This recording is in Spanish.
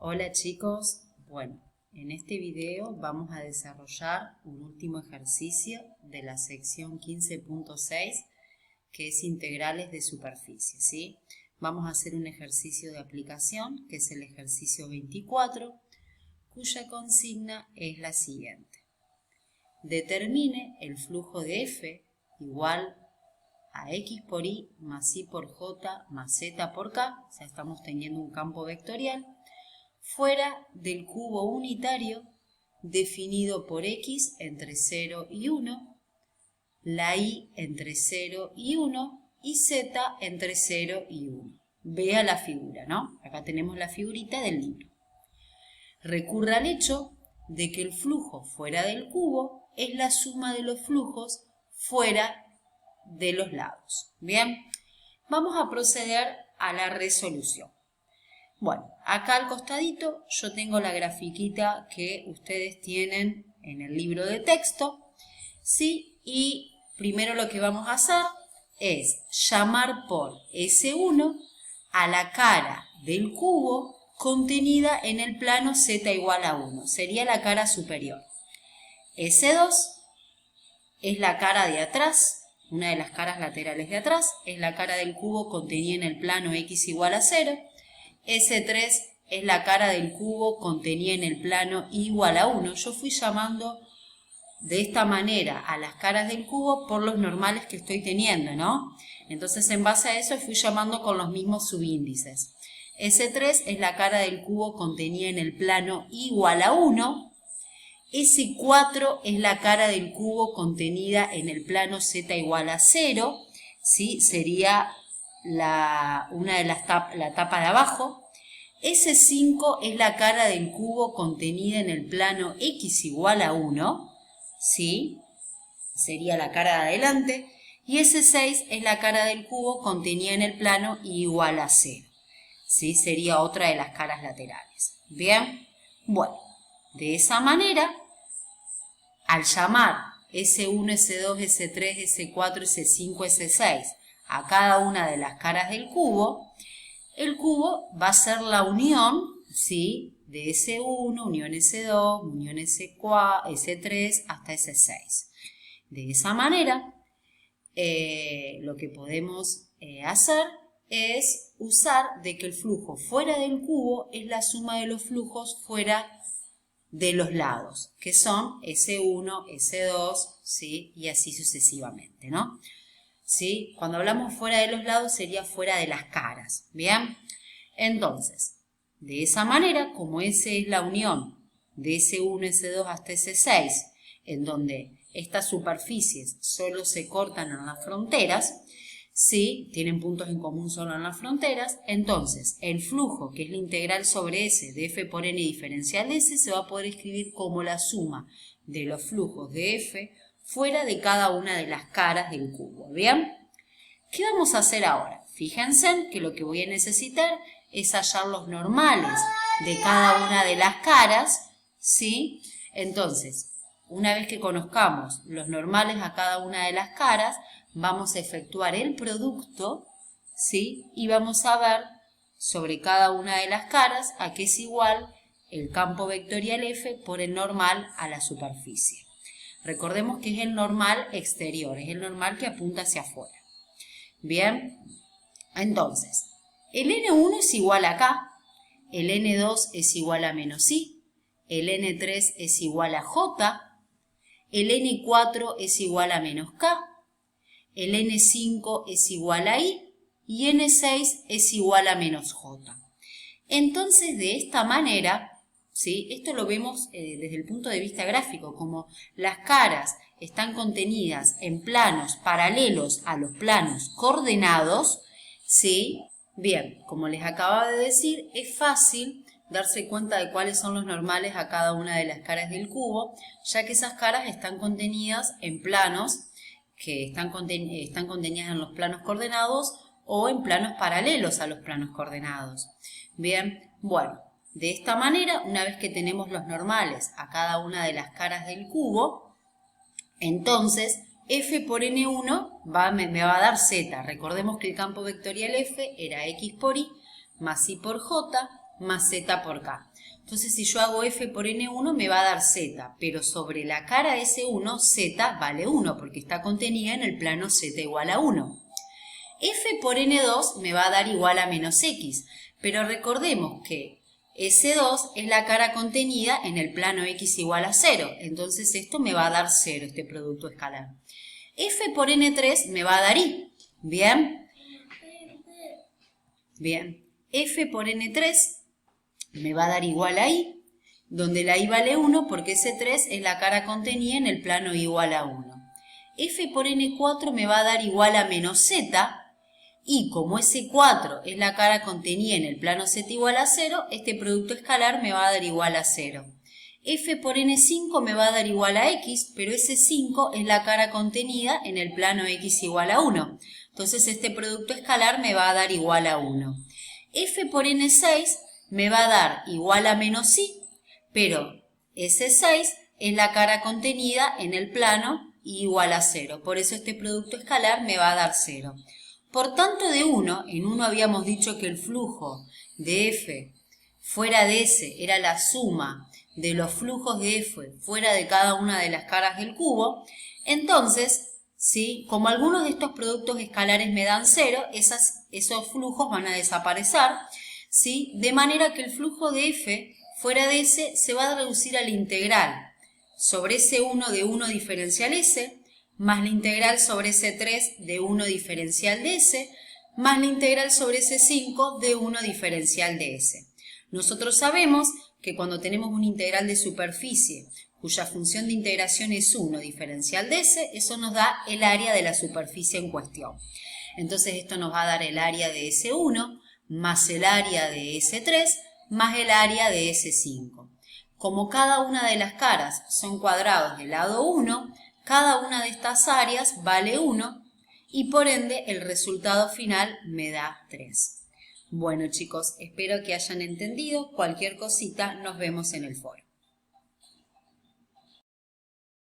Hola chicos, bueno, en este video vamos a desarrollar un último ejercicio de la sección 15.6 que es integrales de superficie, ¿sí? Vamos a hacer un ejercicio de aplicación que es el ejercicio 24, cuya consigna es la siguiente. Determine el flujo de F igual a X por Y más Y por J más Z por K, o sea, estamos teniendo un campo vectorial, fuera del cubo unitario definido por X entre 0 y 1, la Y entre 0 y 1 y Z entre 0 y 1. Vea la figura, ¿no? Acá tenemos la figurita del libro. Recurra al hecho de que el flujo fuera del cubo es la suma de los flujos fuera de los lados. Bien, vamos a proceder a la resolución. Bueno, acá al costadito yo tengo la grafiquita que ustedes tienen en el libro de texto, ¿sí? Y primero lo que vamos a hacer es llamar por S1 a la cara del cubo contenida en el plano Z igual a 1, sería la cara superior. S2 es la cara de atrás, una de las caras laterales de atrás, es la cara del cubo contenida en el plano X igual a 0. S3 es la cara del cubo contenida en el plano Y igual a 1. Yo fui llamando de esta manera a las caras del cubo por los normales que estoy teniendo, ¿no? Entonces, en base a eso, fui llamando con los mismos subíndices. S3 es la cara del cubo contenida en el plano Y igual a 1. S4 es la cara del cubo contenida en el plano Z igual a 0, ¿sí? Sería la tapa de abajo. S5 es la cara del cubo contenida en el plano X igual a 1, ¿sí? Sería la cara de adelante. Y S6 es la cara del cubo contenida en el plano Y igual a 0, ¿sí? Sería otra de las caras laterales. Bien, bueno, de esa manera, al llamar S1, S2, S3, S4, S5, S6 a cada una de las caras del cubo, el cubo va a ser la unión, ¿sí?, de S1, unión S2, unión S4, S3 hasta S6. De esa manera, lo que podemos hacer es usar de que el flujo fuera del cubo es la suma de los flujos fuera de los lados, que son S1, S2, ¿sí?, y así sucesivamente, ¿no? ¿Sí? Cuando hablamos fuera de los lados sería fuera de las caras, ¿bien? Entonces, de esa manera, como S es la unión de S1, S2 hasta S6, en donde estas superficies solo se cortan en las fronteras, ¿sí?, tienen puntos en común solo en las fronteras, entonces el flujo, que es la integral sobre S de F por N diferencial de S, se va a poder escribir como la suma de los flujos de F fuera de cada una de las caras del cubo, ¿bien? ¿Qué vamos a hacer ahora? Fíjense que lo que voy a necesitar es hallar los normales de cada una de las caras, ¿sí? Entonces, una vez que conozcamos los normales a cada una de las caras, vamos a efectuar el producto, ¿sí? Y vamos a ver sobre cada una de las caras a qué es igual el campo vectorial F por el normal a la superficie. Recordemos que es el normal exterior, es el normal que apunta hacia afuera. Bien, entonces, el N1 es igual a K, el N2 es igual a menos I, el N3 es igual a J, el N4 es igual a menos K, el N5 es igual a I y N6 es igual a menos J. Entonces, de esta manera, ¿sí?, esto lo vemos desde el punto de vista gráfico, como las caras están contenidas en planos paralelos a los planos coordenados, ¿sí? Bien, como les acababa de decir, es fácil darse cuenta de cuáles son los normales a cada una de las caras del cubo, ya que esas caras están contenidas en planos que están contenidas en los planos coordenados o en planos paralelos a los planos coordenados. Bien, bueno, de esta manera, una vez que tenemos los normales a cada una de las caras del cubo, entonces F por N1 me va a dar Z. Recordemos que el campo vectorial F era X por Y más Y por J más Z por K. Entonces si yo hago f por n1 me va a dar z, pero sobre la cara de S1 z vale 1 porque está contenida en el plano z igual a 1. F por n2 me va a dar igual a menos x, pero recordemos que S2 es la cara contenida en el plano x igual a 0, entonces esto me va a dar 0, este producto escalar. F por n3 me va a dar y, ¿bien? Bien, F por n3 me va a dar igual a y, donde la y vale 1 porque ese 3 es la cara contenida en el plano igual a 1. F por n4 me va a dar igual a menos z, y como ese 4 es la cara contenida en el plano z igual a 0, este producto escalar me va a dar igual a 0. F por n5 me va a dar igual a x, pero ese 5 es la cara contenida en el plano x igual a 1. Entonces este producto escalar me va a dar igual a 1. F por n6 me va a dar igual a menos y, pero ese 6 es la cara contenida en el plano igual a 0. Por eso este producto escalar me va a dar 0. Por tanto, de 1, en 1 habíamos dicho que el flujo de f fuera de S era la suma de los flujos de f fuera de cada una de las caras del cubo. Entonces, ¿sí? Como algunos de estos productos escalares me dan 0, esos flujos van a desaparecer, ¿sí? De manera que el flujo de f fuera de S se va a reducir a la integral sobre S1 de 1 diferencial S, más la integral sobre S3 de 1 diferencial de S, más la integral sobre S5 de 1 diferencial de S. Nosotros sabemos que cuando tenemos una integral de superficie cuya función de integración es 1 diferencial de S, eso nos da el área de la superficie en cuestión. Entonces esto nos va a dar el área de S1 más el área de S3 más el área de S5. Como cada una de las caras son cuadrados del lado 1, cada una de estas áreas vale 1 y por ende el resultado final me da 3. Bueno chicos, espero que hayan entendido. Cualquier cosita nos vemos en el foro.